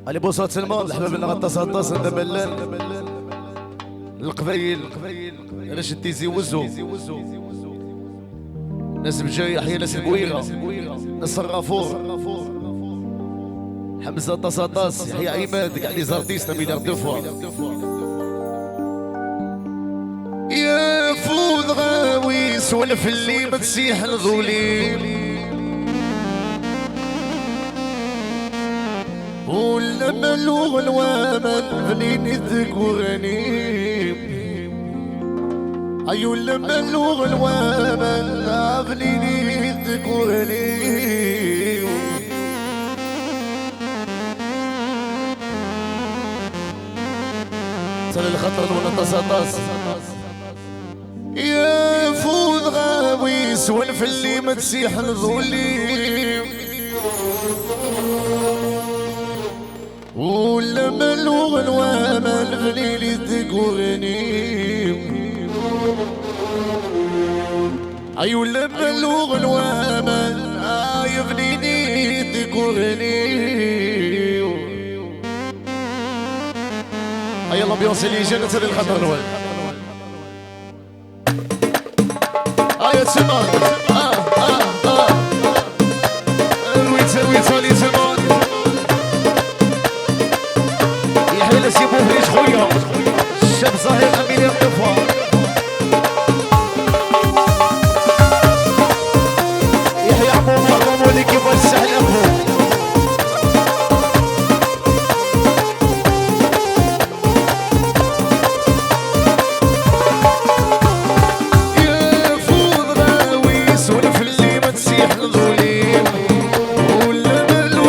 علي بوصات الماضي الحباب اللي غطاس ندبلان القبايل علاش التيزي وزو ناس بجاي حيا ناس البويغه ناس الغافور حمزه طاس يحيى عماد كاع لي زارتيست ميليار دو فوا يا فوض غاوي سولف اللي ما تسيح الغولي ولا ملوغ الوامل فنين تذكرني ايو ولا ملوغ الوامل فنين تذكرني سال الخطر ولا طاس يا فوض غاوي سولف اللي ما تسيح الظلي ولا ملوغ الوامل فليلي تذكرني اي ولا ملوغ الوامل يا فليلي تذكرني اي الامبيونس اللي جا نتسال الخطر الاول يا سمان رويت لي سمان يحيى لسيبوه ليش خويا الشاب صاحي امين يقطفها يحيى عموم اللي كيف السهل ابوه يا فوض راوي سولف اللي ما تسيح الظليم ولا ملو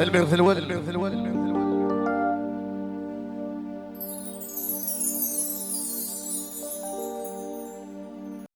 المغ في الواد